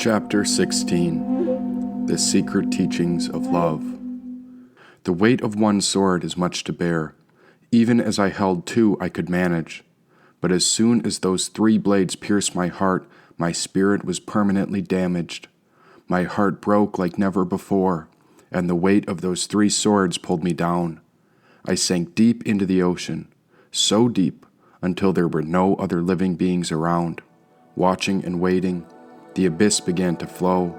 Chapter 16. The Secret Teachings of Love. The weight of one sword is much to bear. Even as I held two, I could manage. But as soon as those 3 blades pierced my heart, my spirit was permanently damaged. My heart broke like never before, and the weight of those 3 swords pulled me down. I sank deep into the ocean, so deep until there were no other living beings around. Watching and waiting, the abyss began to flow,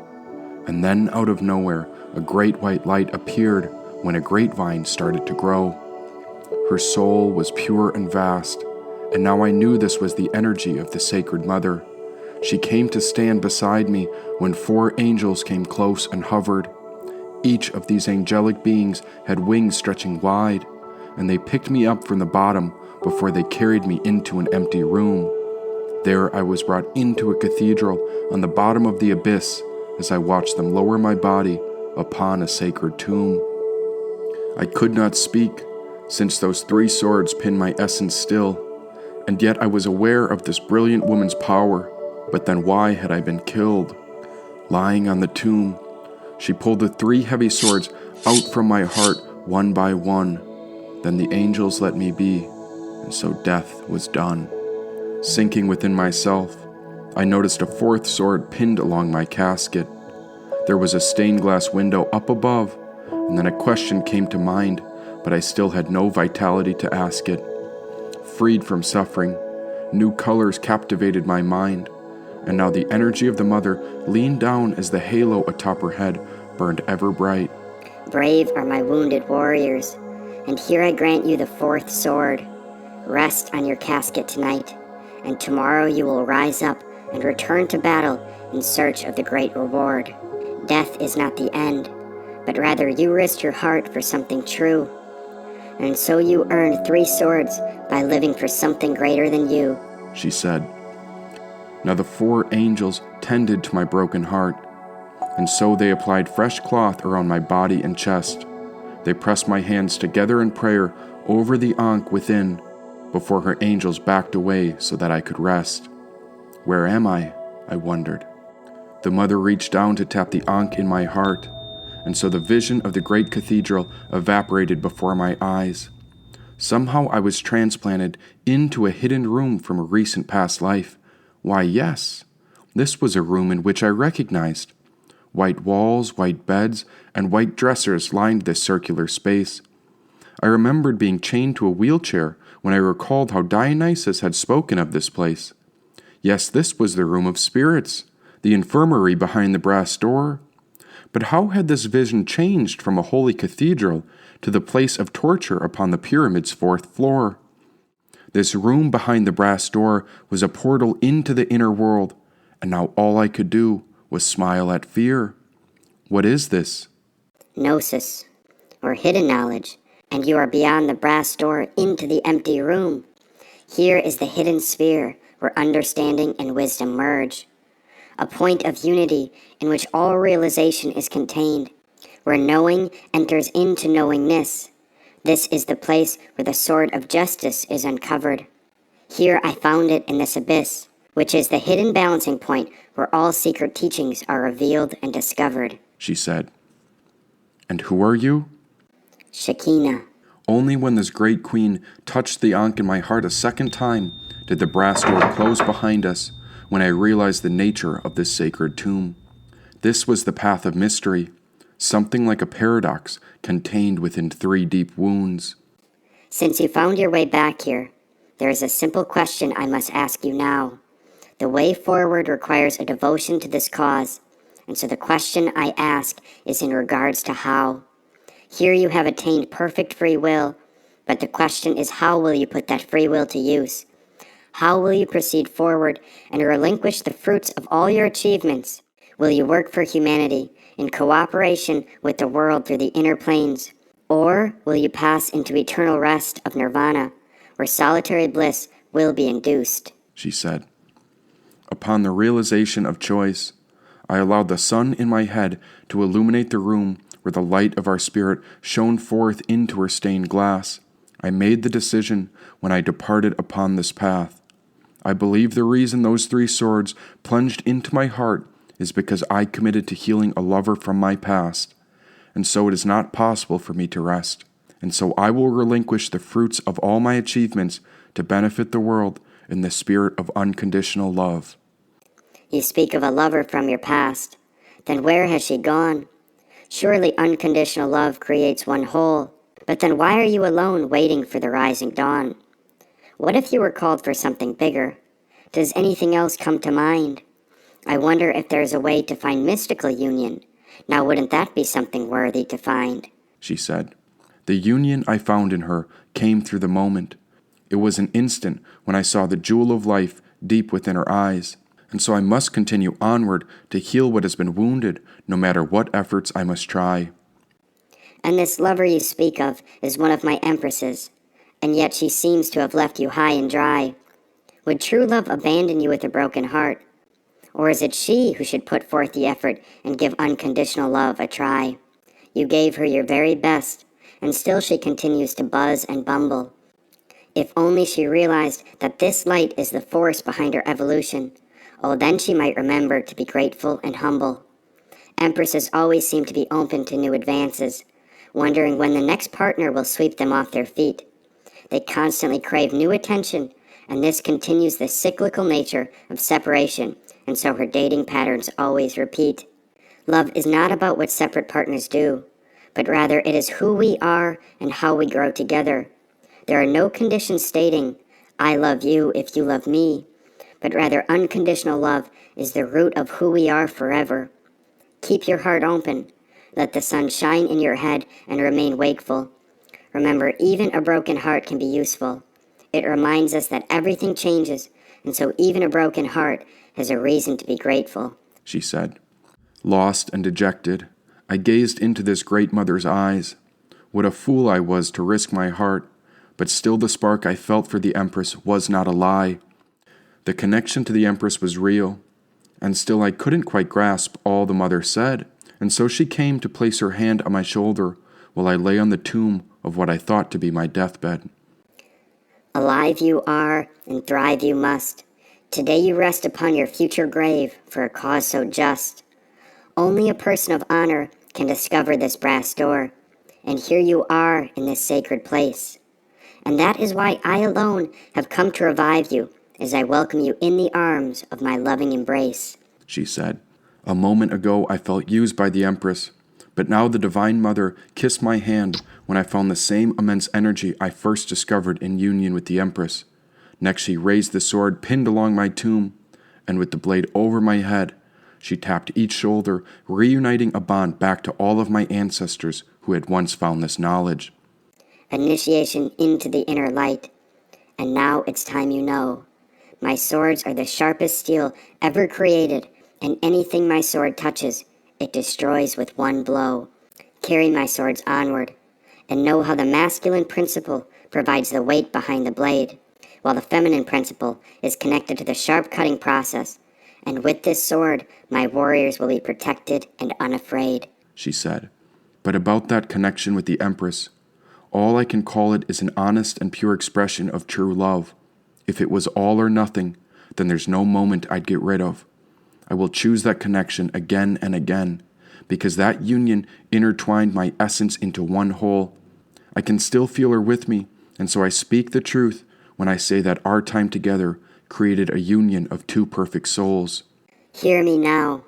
and then out of nowhere a great white light appeared when a grapevine started to grow. Her soul was pure and vast, and now I knew this was the energy of the Sacred Mother. She came to stand beside me when 4 angels came close and hovered. Each of these angelic beings had wings stretching wide, and they picked me up from the bottom before they carried me into an empty room. There I was brought into a cathedral on the bottom of the abyss as I watched them lower my body upon a sacred tomb. I could not speak, since those 3 swords pinned my essence still, and yet I was aware of this brilliant woman's power. But then why had I been killed? Lying on the tomb, she pulled the 3 heavy swords out from my heart one by one. Then the angels let me be, and so death was done. Sinking within myself, I noticed a 4th sword pinned along my casket. There was a stained glass window up above, and then a question came to mind, but I still had no vitality to ask it. Freed from suffering, new colors captivated my mind, and now the energy of the Mother leaned down as the halo atop her head burned ever bright. Brave are my wounded warriors, and here I grant you the 4th sword. Rest on your casket tonight, and tomorrow you will rise up and return to battle in search of the great reward. Death is not the end, but rather you risked your heart for something true. And so you earned 3 swords by living for something greater than you, she said. Now the 4 angels tended to my broken heart, and so they applied fresh cloth around my body and chest. They pressed my hands together in prayer over the ankh within, before her angels backed away so that I could rest. Where am I wondered. The Mother reached down to tap the ankh in my heart, and so the vision of the great cathedral evaporated before my eyes. Somehow I was transplanted into a hidden room from a recent past life. Why, yes, this was a room in which I recognized. White walls, white beds, and white dressers lined this circular space. I remembered being chained to a wheelchair when I recalled how Dionysus had spoken of this place. Yes, this was the room of spirits, the infirmary behind the brass door. But how had this vision changed from a holy cathedral to the place of torture upon the pyramid's 4th floor? This room behind the brass door was a portal into the inner world, and now all I could do was smile at fear. What is this? Gnosis, or hidden knowledge, and you are beyond the brass door into the empty room. Here is the hidden sphere where understanding and wisdom merge. A point of unity in which all realization is contained, where knowing enters into knowingness. This is the place where the sword of justice is uncovered. Here I found it in this abyss, which is the hidden balancing point where all secret teachings are revealed and discovered, she said. And who are you? Shekinah. Only when this great queen touched the ankh in my heart a second time did the brass door close behind us, when I realized the nature of this sacred tomb. This was the path of mystery, something like a paradox contained within 3 deep wounds. Since you found your way back here, there is a simple question I must ask you now. The way forward requires a devotion to this cause, and so the question I ask is in regards to how. Here you have attained perfect free will, but the question is, how will you put that free will to use? How will you proceed forward and relinquish the fruits of all your achievements? Will you work for humanity in cooperation with the world through the inner planes? Or will you pass into eternal rest of nirvana, where solitary bliss will be induced? She said. Upon the realization of choice, I allowed the sun in my head to illuminate the room where the light of our spirit shone forth into her stained glass. I made the decision when I departed upon this path. I believe the reason those 3 swords plunged into my heart is because I committed to healing a lover from my past, and so it is not possible for me to rest. And so I will relinquish the fruits of all my achievements to benefit the world in the spirit of unconditional love. You speak of a lover from your past. Then where has she gone? Surely unconditional love creates one whole. But then why are you alone waiting for the rising dawn? What if you were called for something bigger? Does anything else come to mind? I wonder if there's a way to find mystical union. Now wouldn't that be something worthy to find? She said. The union I found in her came through the moment. It was an instant when I saw the jewel of life deep within her eyes, and so I must continue onward to heal what has been wounded, no matter what efforts I must try. And this lover you speak of is one of my empresses, and yet she seems to have left you high and dry. Would true love abandon you with a broken heart? Or is it she who should put forth the effort and give unconditional love a try? You gave her your very best, and still she continues to buzz and bumble. If only she realized that this light is the force behind her evolution, oh, then she might remember to be grateful and humble. Empresses always seem to be open to new advances, wondering when the next partner will sweep them off their feet. They constantly crave new attention, and this continues the cyclical nature of separation, and so her dating patterns always repeat. Love is not about what separate partners do, but rather it is who we are and how we grow together. There are no conditions stating, I love you if you love me, but rather unconditional love is the root of who we are forever. Keep your heart open. Let the sun shine in your head and remain wakeful. Remember, even a broken heart can be useful. It reminds us that everything changes, and so even a broken heart has a reason to be grateful, she said. Lost and dejected, I gazed into this great mother's eyes. What a fool I was to risk my heart, but still the spark I felt for the Empress was not a lie. The connection to the Empress was real, and still I couldn't quite grasp all the mother said, and so she came to place her hand on my shoulder while I lay on the tomb of what I thought to be my deathbed. Alive you are, and thrive you must. Today you rest upon your future grave for a cause so just. Only a person of honor can discover this brass door, and here you are in this sacred place. And that is why I alone have come to revive you, as I welcome you in the arms of my loving embrace, she said. A moment ago I felt used by the Empress, but now the Divine Mother kissed my hand when I found the same immense energy I first discovered in union with the Empress. Next she raised the sword pinned along my tomb, and with the blade over my head, she tapped each shoulder, reuniting a bond back to all of my ancestors who had once found this knowledge. Initiation into the inner light. And now it's time you know. My swords are the sharpest steel ever created, and anything my sword touches, it destroys with one blow. Carry my swords onward, and know how the masculine principle provides the weight behind the blade, while the feminine principle is connected to the sharp cutting process. And with this sword, my warriors will be protected and unafraid, she said. But about that connection with the Empress, all I can call it is an honest and pure expression of true love. If it was all or nothing, then there's no moment I'd get rid of. I will choose that connection again and again, because that union intertwined my essence into one whole. I can still feel her with me, and so I speak the truth when I say that our time together created a union of two perfect souls. Hear me now,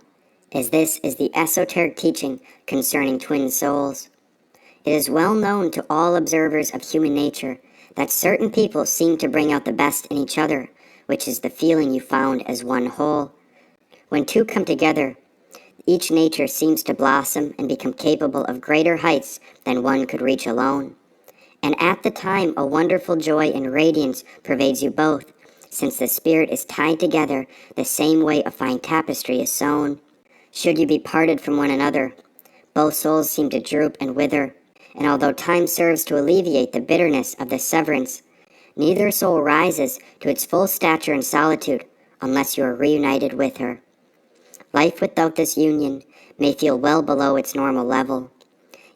as this is the esoteric teaching concerning twin souls. It is well known to all observers of human nature that certain people seem to bring out the best in each other, which is the feeling you found as one whole. When two come together, each nature seems to blossom and become capable of greater heights than one could reach alone. And at the time, a wonderful joy and radiance pervades you both, since the spirit is tied together the same way a fine tapestry is sewn. Should you be parted from one another, both souls seem to droop and wither, and although time serves to alleviate the bitterness of the severance, neither soul rises to its full stature in solitude unless you are reunited with her. Life without this union may feel well below its normal level.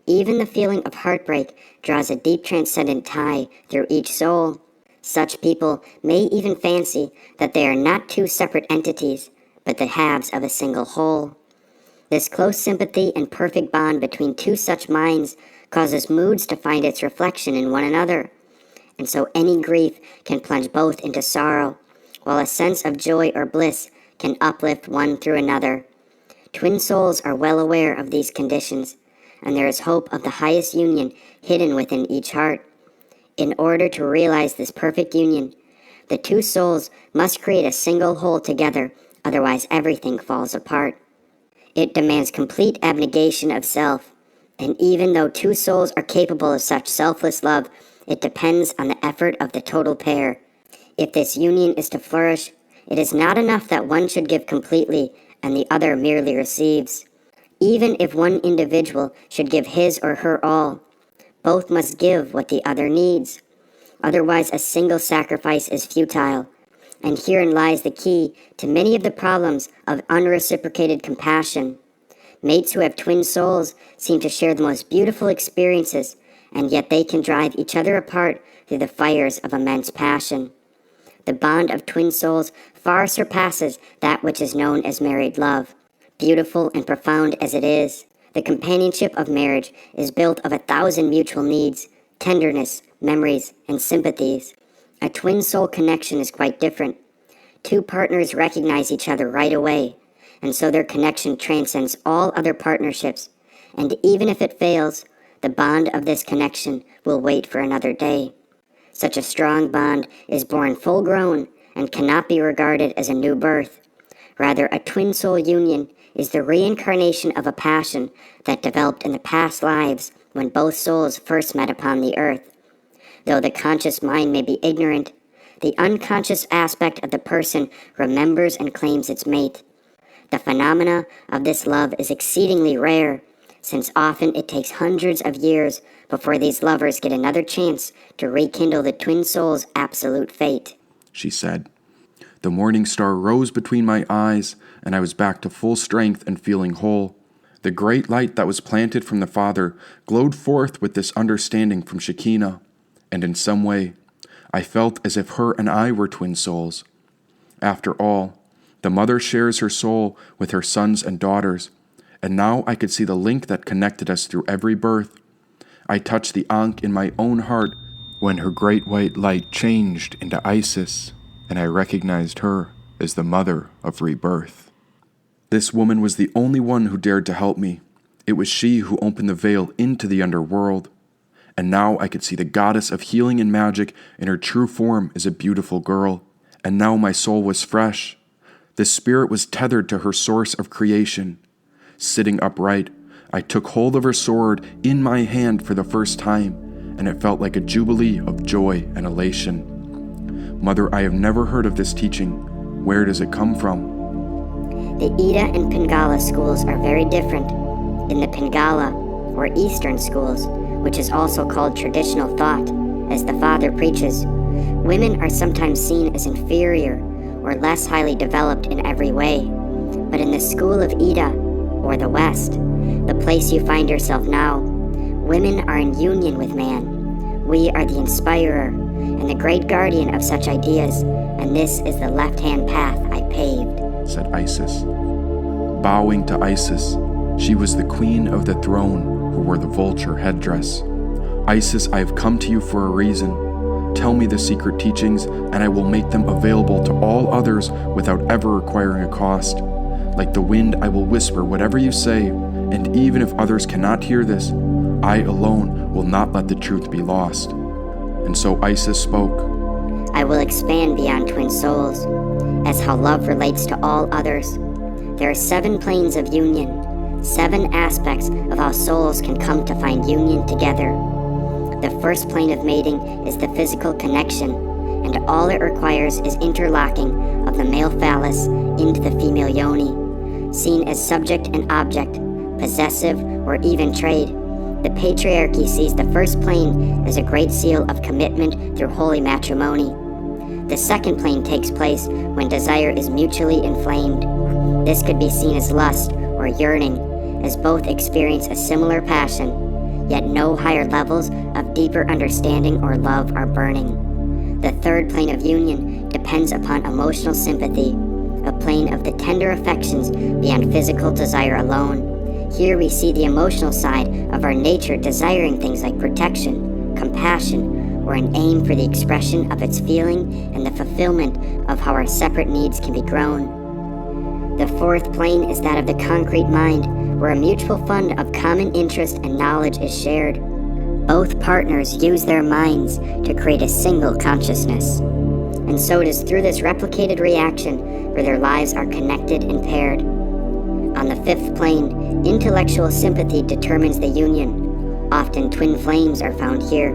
Even the feeling of heartbreak draws a deep transcendent tie through each soul. Such people may even fancy that they are not two separate entities, but the halves of a single whole. This close sympathy and perfect bond between two such minds causes moods to find its reflection in one another, and so any grief can plunge both into sorrow, while a sense of joy or bliss can uplift one through another. Twin souls are well aware of these conditions, and there is hope of the highest union hidden within each heart. In order to realize this perfect union, the two souls must create a single whole together, otherwise everything falls apart. It demands complete abnegation of self, and even though two souls are capable of such selfless love, it depends on the effort of the total pair. If this union is to flourish, it is not enough that one should give completely and the other merely receives. Even if one individual should give his or her all, both must give what the other needs. Otherwise, a single sacrifice is futile, and herein lies the key to many of the problems of unreciprocated compassion. Mates who have twin souls seem to share the most beautiful experiences, and yet they can drive each other apart through the fires of immense passion. The bond of twin souls far surpasses that which is known as married love. Beautiful and profound as it is, the companionship of marriage is built of 1,000 mutual needs, tenderness, memories, and sympathies. A twin soul connection is quite different. Two partners recognize each other right away, and so their connection transcends all other partnerships, and even if it fails, the bond of this connection will wait for another day. Such a strong bond is born full grown and cannot be regarded as a new birth. Rather, a twin soul union is the reincarnation of a passion that developed in the past lives when both souls first met upon the earth. Though the conscious mind may be ignorant, the unconscious aspect of the person remembers and claims its mate. The phenomena of this love is exceedingly rare, since often it takes hundreds of years before these lovers get another chance to rekindle the twin soul's absolute fate. She said. The morning star rose between my eyes, and I was back to full strength and feeling whole. The great light that was planted from the Father glowed forth with this understanding from Shekinah, and in some way, I felt as if her and I were twin souls. After all, the mother shares her soul with her sons and daughters, and now I could see the link that connected us through every birth. I touched the Ankh in my own heart when her great white light changed into Isis, and I recognized her as the mother of rebirth. This woman was the only one who dared to help me. It was she who opened the veil into the underworld. And now I could see the goddess of healing and magic in her true form as a beautiful girl. And now my soul was fresh. The spirit was tethered to her source of creation. Sitting upright, I took hold of her sword in my hand for the first time, and it felt like a jubilee of joy and elation. Mother, I have never heard of this teaching. Where does it come from? The Ida and Pingala schools are very different. In the Pingala, or Eastern schools, which is also called traditional thought, as the Father preaches, women are sometimes seen as inferior or less highly developed in every way. But in the school of Ida, or the West, the place you find yourself now, women are in union with man. We are the inspirer and the great guardian of such ideas, and this is the left-hand path I paved, said Isis. Bowing to Isis, she was the queen of the throne who wore the vulture headdress. Isis, I have come to you for a reason. Tell me the secret teachings, and I will make them available to all others without ever requiring a cost. Like the wind, I will whisper whatever you say, and even if others cannot hear this, I alone will not let the truth be lost. And so Isis spoke. I will expand beyond twin souls, as how love relates to all others. There are 7 planes of union, 7 aspects of how souls can come to find union together. The first plane of mating is the physical connection, and all it requires is interlocking of the male phallus into the female yoni, seen as subject and object, possessive or even trade. The patriarchy sees the first plane as a great seal of commitment through holy matrimony. The second plane takes place when desire is mutually inflamed. This could be seen as lust or yearning, as both experience a similar passion, yet no higher levels of deeper understanding or love are burning. The third plane of union depends upon emotional sympathy, a plane of the tender affections beyond physical desire alone. Here we see the emotional side of our nature desiring things like protection, compassion, or an aim for the expression of its feeling and the fulfillment of how our separate needs can be grown. The fourth plane is that of the concrete mind, where a mutual fund of common interest and knowledge is shared. Both partners use their minds to create a single consciousness. And so it is through this replicated reaction where their lives are connected and paired. On the fifth plane, intellectual sympathy determines the union. Often twin flames are found here.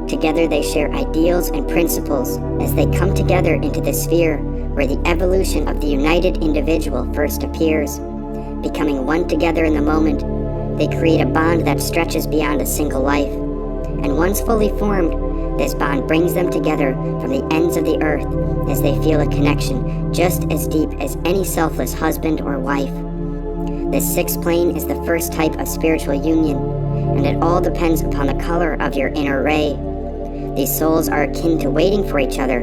Together they share ideals and principles as they come together into the sphere where the evolution of the united individual first appears. Becoming one together in the moment, they create a bond that stretches beyond a single life. And once fully formed, this bond brings them together from the ends of the earth as they feel a connection just as deep as any selfless husband or wife. This sixth plane is the first type of spiritual union, and it all depends upon the color of your inner ray. These souls are akin to waiting for each other,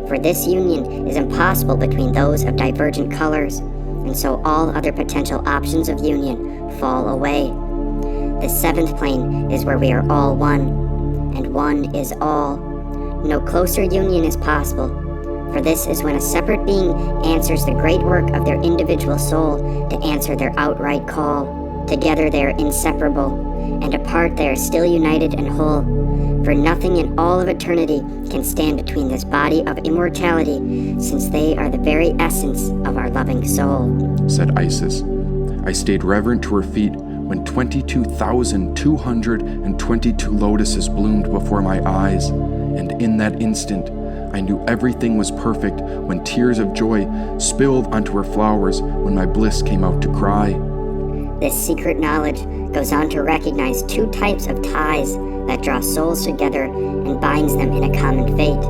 for this union is impossible between those of divergent colors, and so all other potential options of union fall away. The seventh plane is where we are all one, and one is all. No closer union is possible, for this is when a separate being answers the great work of their individual soul to answer their outright call. Together they are inseparable, and apart they are still united and whole, for nothing in all of eternity can stand between this body of immortality, since they are the very essence of our loving soul, said Isis. I stayed reverent to her feet when 22,222 lotuses bloomed before my eyes, and in that instant I knew everything was perfect when tears of joy spilled onto her flowers when my bliss came out to cry. This secret knowledge goes on to recognize two types of ties that draw souls together and binds them in a common fate.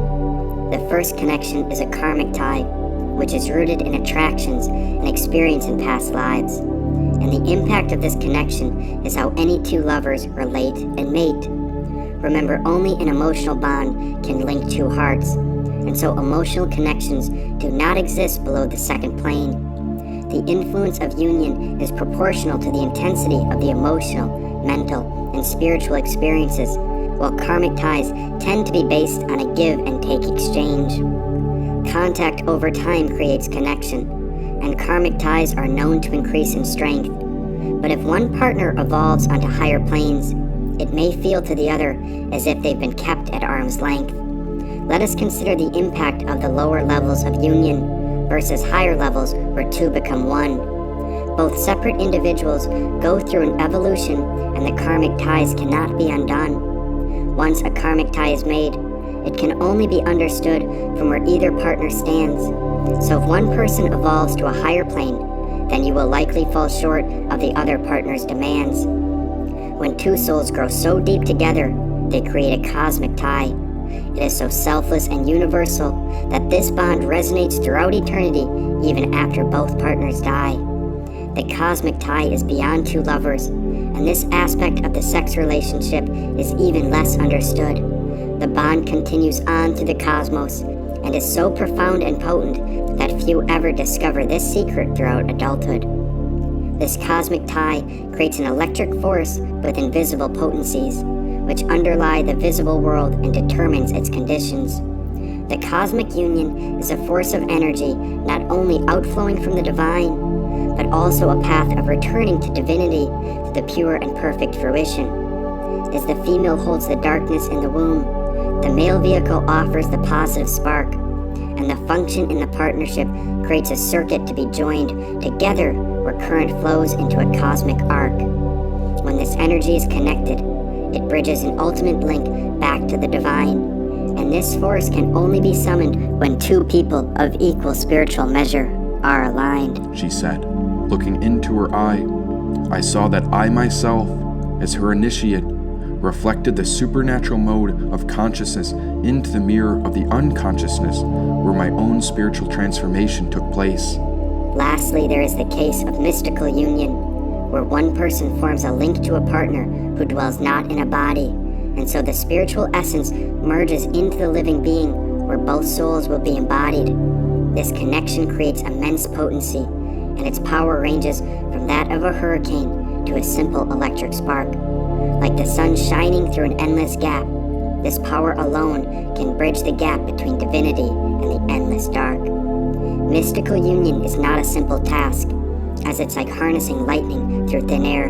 The first connection is a karmic tie, which is rooted in attractions and experience in past lives. And the impact of this connection is how any two lovers relate and mate. Remember, only an emotional bond can link two hearts, and so emotional connections do not exist below the second plane. The influence of union is proportional to the intensity of the emotional, mental, and spiritual experiences, while karmic ties tend to be based on a give and take exchange. Contact over time creates connection, and karmic ties are known to increase in strength. But if one partner evolves onto higher planes, it may feel to the other as if they've been kept at arm's length. Let us consider the impact of the lower levels of union versus higher levels where two become one. Both separate individuals go through an evolution, and the karmic ties cannot be undone. Once a karmic tie is made, it can only be understood from where either partner stands. So if one person evolves to a higher plane, then you will likely fall short of the other partner's demands. When two souls grow so deep together, they create a cosmic tie. It is so selfless and universal that this bond resonates throughout eternity, even after both partners die. The cosmic tie is beyond two lovers, and this aspect of the sex relationship is even less understood. The bond continues on through the cosmos, and is so profound and potent that few ever discover this secret throughout adulthood. This cosmic tie creates an electric force with invisible potencies, which underlie the visible world and determines its conditions. The cosmic union is a force of energy not only outflowing from the divine, but also a path of returning to divinity to the pure and perfect fruition. As the female holds the darkness in the womb, the male vehicle offers the positive spark, and the function in the partnership creates a circuit to be joined together where current flows into a cosmic arc. When this energy is connected, it bridges an ultimate link back to the divine, and this force can only be summoned when two people of equal spiritual measure are aligned, she said. Looking into her eye, I saw that I myself, as her initiate, reflected the supernatural mode of consciousness into the mirror of the unconsciousness where my own spiritual transformation took place. Lastly, there is the case of mystical union, where one person forms a link to a partner who dwells not in a body, and so the spiritual essence merges into the living being where both souls will be embodied. This connection creates immense potency, and its power ranges from that of a hurricane to a simple electric spark. Like the sun shining through an endless gap, this power alone can bridge the gap between divinity and the endless dark. Mystical union is not a simple task, as it's like harnessing lightning through thin air.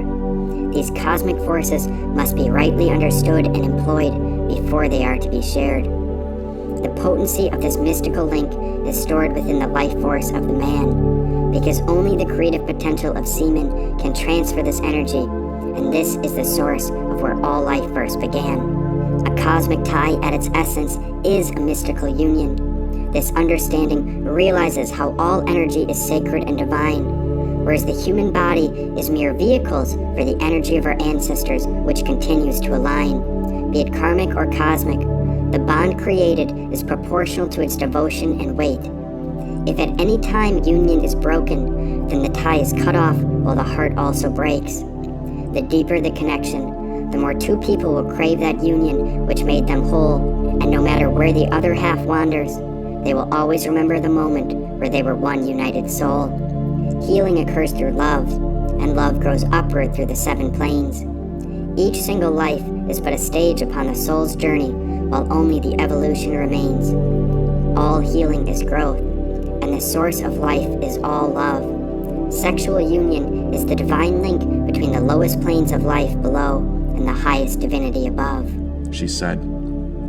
These cosmic forces must be rightly understood and employed before they are to be shared. The potency of this mystical link is stored within the life force of the man, because only the creative potential of semen can transfer this energy, and this is the source of where all life first began. A cosmic tie at its essence is a mystical union. This understanding realizes how all energy is sacred and divine, whereas the human body is mere vehicles for the energy of our ancestors, which continues to align. Be it karmic or cosmic, the bond created is proportional to its devotion and weight. If at any time union is broken, then the tie is cut off while the heart also breaks. The deeper the connection, the more two people will crave that union which made them whole, and no matter where the other half wanders, they will always remember the moment where they were one united soul. Healing occurs through love, and love grows upward through the 7 planes. Each single life is but a stage upon the soul's journey, while only the evolution remains. All healing is growth, and the source of life is all love. Sexual union is the divine link between the lowest planes of life below and the highest divinity above, she said.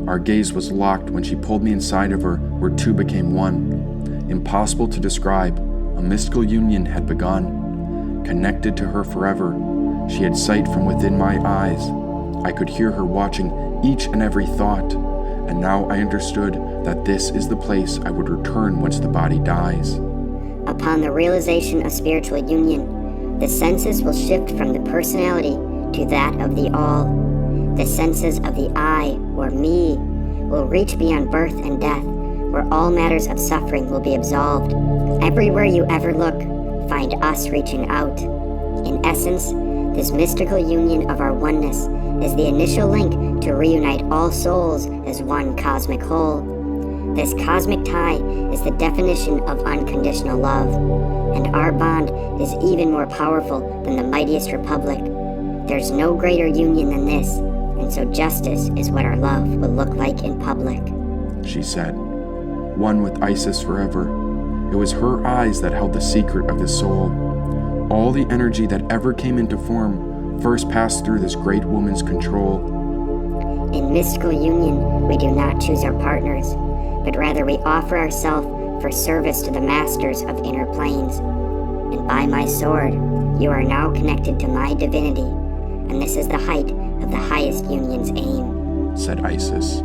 Our gaze was locked when she pulled me inside of her, where two became one. Impossible to describe, a mystical union had begun. Connected to her forever, she had sight from within my eyes. I could hear her watching each and every thought, and now I understood that this is the place I would return once the body dies. Upon the realization of spiritual union, the senses will shift from the personality to that of the all. The senses of the I, or me, will reach beyond birth and death, where all matters of suffering will be absolved. Everywhere you ever look, find us reaching out. In essence, this mystical union of our oneness is the initial link to reunite all souls as one cosmic whole. This cosmic tie is the definition of unconditional love, and our bond is even more powerful than the mightiest republic. There's no greater union than this, and so justice is what our love will look like in public, she said. One with Isis forever. It was her eyes that held the secret of his soul. All the energy that ever came into form first passed through this great woman's control. In mystical union, we do not choose our partners, but rather we offer ourselves for service to the masters of inner planes. And by my sword, you are now connected to my divinity, and this is the height of the highest union's aim, said Isis.